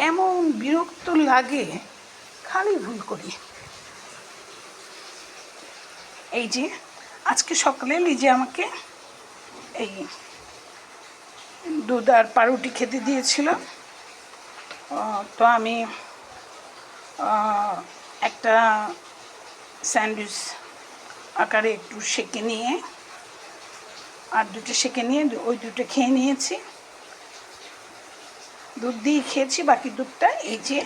এমন বিরক্ত লাগে, খালি ভুল করি। এই যে আজকে সকালে লিজে আমাকে এই দুধ আর পাউরুটি খেতে দিয়েছিল। তো আমি একটা স্যান্ডউইচ আকারে একটু সেঁকে নিয়ে আর দুটো সেঁকে নিয়ে ওই দুটো খেয়ে নিয়েছি। দুধ দিয়ে খেয়েছি, বাকি দুধটা এই যে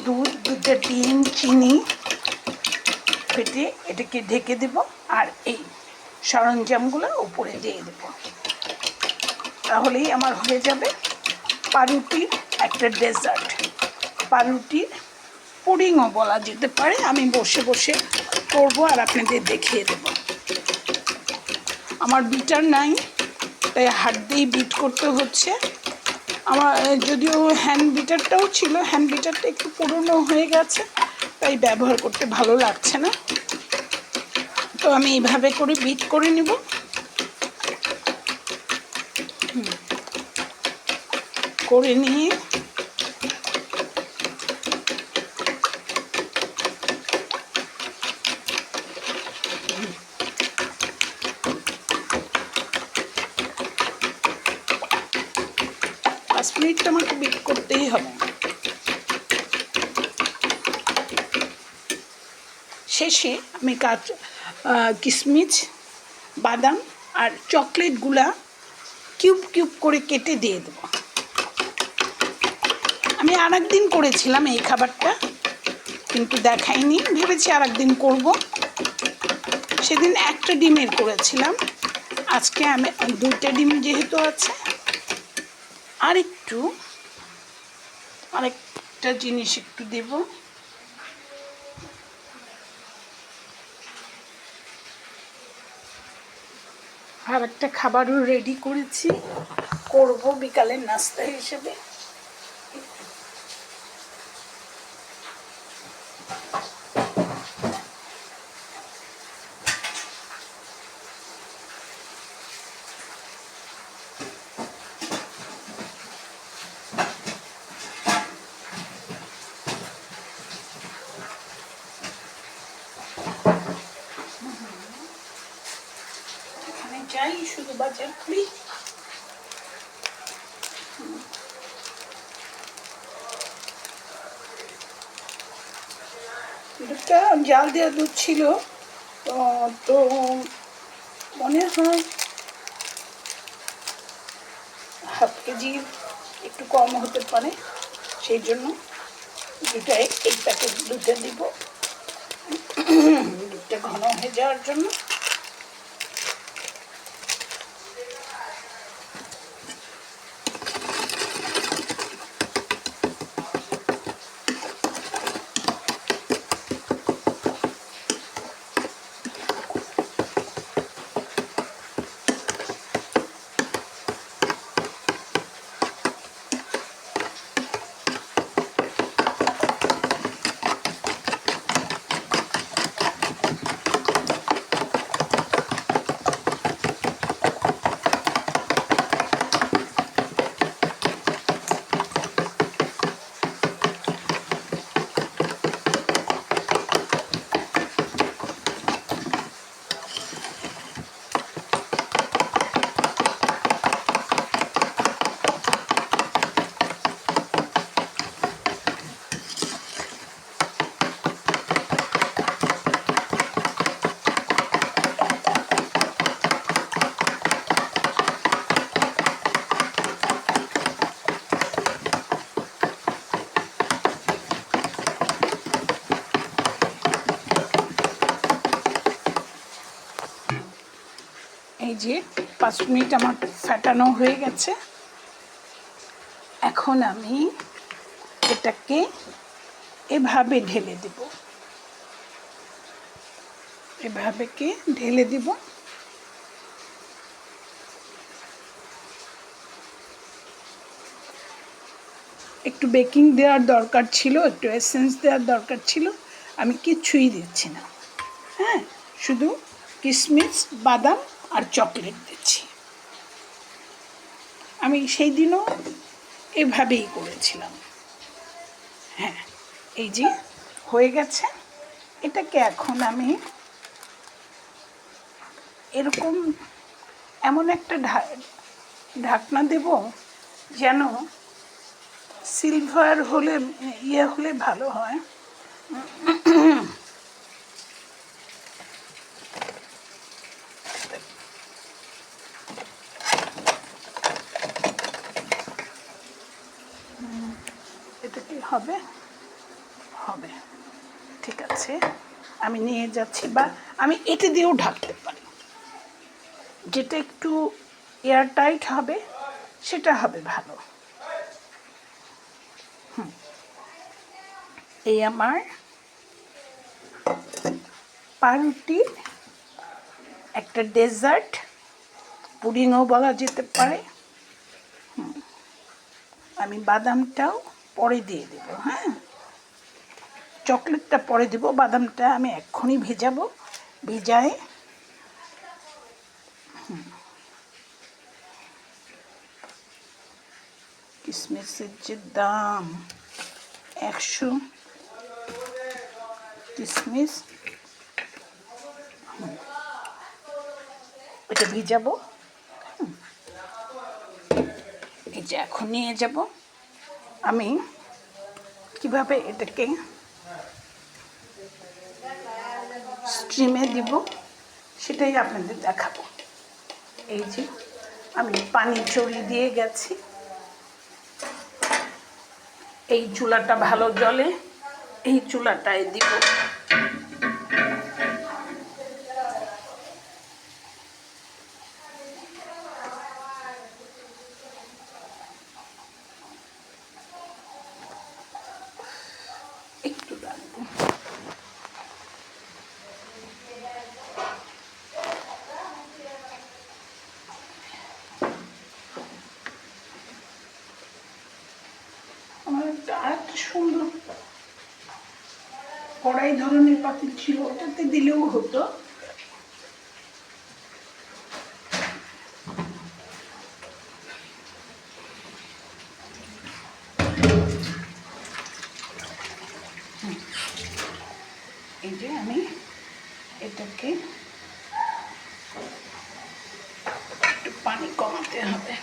দুধটা ডিম চিনি ফেটে এটাকে ঢেকে দেব আর এই সরঞ্জামগুলো উপরে দিয়ে দেব, তাহলেই আমার হয়ে যাবে পাউরুটির একটা ডেজার্ট। পাউরুটির পুডিংও বলা যেতে পারে। আমি বসে বসে করবো আর আপনাদের দেখিয়ে দেব। আমার বিটার নাই, তাই হাত দিয়ে বিট করতে হচ্ছে। আমার যদিও হ্যান্ড বিটারটাও ছিল, হ্যান্ড বিটারটা একটু পুরনো হয়ে গেছে, তাই ব্যবহার করতে ভালো লাগছে না। তো আমি এইভাবে করে বিট করে নেব। করে নিয়ে 5 মিনিট আমাকে বিট করতেই হবে। শেষে আমি কিশমিশ, বাদাম আর চকলেটগুলা কিউব কিউব করে কেটে দিয়ে দেব। আমি আর একদিন করেছিলাম এই খাবারটা, কিন্তু দেখাইনি, ভেবেছি আর একদিন করবো। সেদিন একটা ডিমের করেছিলাম, আজকে আমি 2টা ডিম যেহেতু আছে আরেকটা জিনিস একটু দেব। আর একটা খাবারও রেডি করেছি, করব বিকালের নাস্তা হিসেবে। এখানে যাই, শুধু বাজার করি। দুধটা জাল দেওয়া দুধ ছিল, তো মনে হয় হাফ কেজির একটু কম হতে পারে, সেই জন্য দুধটা এই প্যাকেট দুধটা দিব, দুধটা ঘন হয়ে যাওয়ার জন্য। এই যে 5 মিনিট আমার ফেটানো হয়ে গেছে। এখন আমি এটাকে এভাবে ঢেলে দেব, এভাবে ঢেলে দিব। একটু বেকিং দেওয়ার দরকার ছিল, একটু এসেন্স দেওয়ার দরকার ছিল, আমি কিচ্ছুই দিচ্ছি না। হ্যাঁ, শুধু কিশমিশ, বাদাম আর চকলেট দিচ্ছি। আমি সেই দিনও এভাবেই করেছিলাম। হ্যাঁ, এই যে হয়ে গেছে। এটাকে এখন আমি এরকম এমন একটা ঢাকনা দেব যেন সিলভার হলে হলে ভালো হয়। এটা কি হবে? হবে, ঠিক আছে। আমি নিয়ে যাচ্ছি, বা আমি এটা দিয়েও ঢাকতে পারি। যেটা একটু এয়ার টাইট হবে সেটা হবে ভালো। এই আমার পাউরুটির একটা ডেজার্ট, পুডিংও বলা যেতে পারে। আমি বাদামটাও পরে দিয়ে দেব। হ্যাঁ, চকলেটটা পরে দেব, বাদামটা আমি এক্ষুনি ভেজাবো। ভিজায় কিশমিশের যে দাম 100 কিশমিশ, এটা ভিজাবো। এই যে এখন নিয়ে যাব আমি কিভাবে এটাকে স্ট্রিমে দিব সেটাই আপনাদের দেখাবো। এই যে আমি পানি চড়িয়ে দিয়ে গেছি। এই চুলাটা ভালো জ্বলে, এই চুলাটায় দিব। একটু রাখবো। আমার আরেকটা সুন্দর কড়াই ধরনের পাতিল ছিল, ওটাতে দিলেও হতো। এই যে আমি এটাকে একটু পানি কমাতে হবে।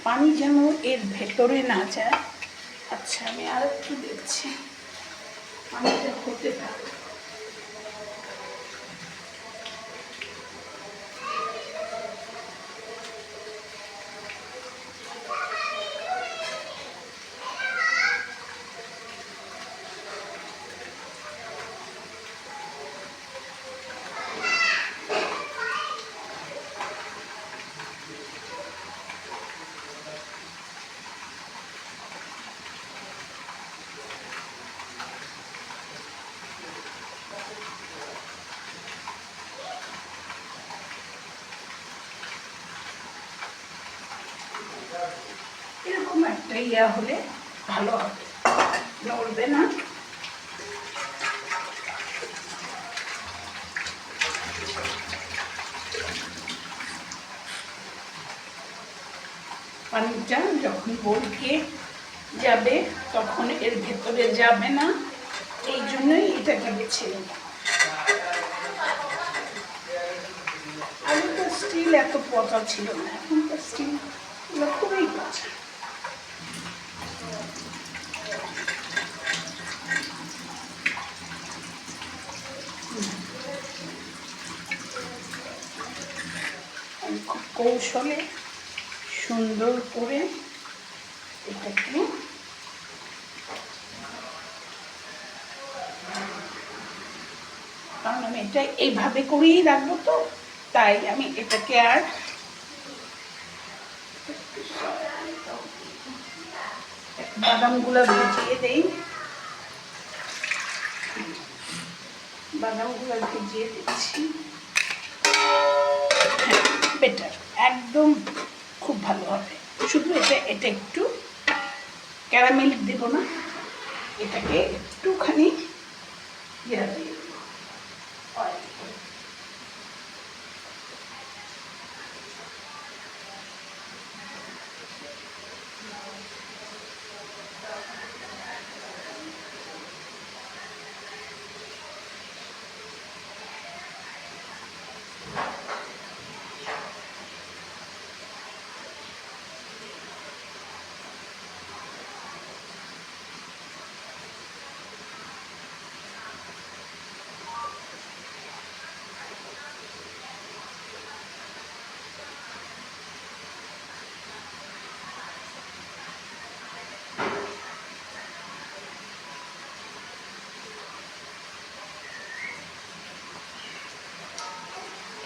পানি যেন এর ভেতরে না যায়। আচ্ছা, আমি আর একটু দেখছি পানিটা হতে পারে। এরকম একটা হলে ভালো হবে, নড়বে না। পানিটা যখন বলকে যাবে তখন এর ভেতরে যাবে না, এই জন্যই এটাকে বেছে নেব। আগে তো স্টিল এত পচা ছিল না, এখন তো স্টিল খুবই পচা। খুব কৌশলে সুন্দর করে এটাকে কারণ আমি এটা এইভাবে করেই রাখবো, তো তাই আমি এটাকে আর বাদামগুলো ভিজিয়ে দেই। বাদামগুলো ভিজিয়ে দিচ্ছি। হ্যাঁ, বেটার, একদম খুব ভালো হবে। শুধু এটা একটু ক্যারামেল দেব না, এটাকে একটুখানি দিয়ে দেব।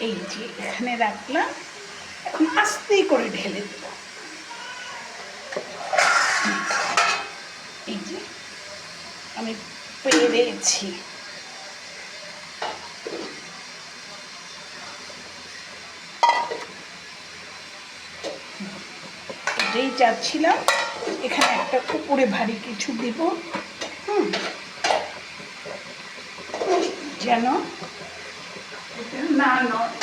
এই যে এখানে রাখলাম, এখন আস্তে করে ঢেলে দেব। এই যে আমি পেরেছি। এটাই চাচ্ছিলাম, এখানে একটা উপরে ভারী কিছু দিব, যেন এটা না নড়ে।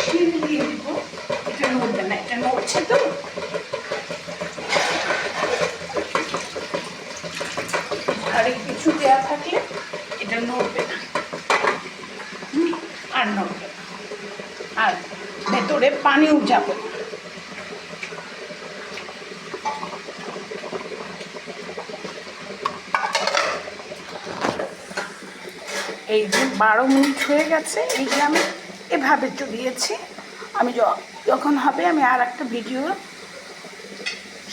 শিল দিয়ে দিব, এটা নড়বে না, এটা নড়ছে তো। ভারী কিছু দেওয়া থাকলে এটা নড়বে না, আর নড়বে না, আর ভেতরে পানিও যাবে না। এই যে 12 মিনিট হয়ে গেছে, এই যে আমি এভাবে চড়িয়েছি। আমি যখন হবে আমি আর একটা ভিডিওর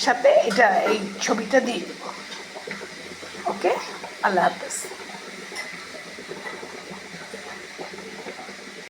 সাথে এটা এই ছবিটা দিয়ে দেবো। ওকে, আল্লাহ হাফেজ।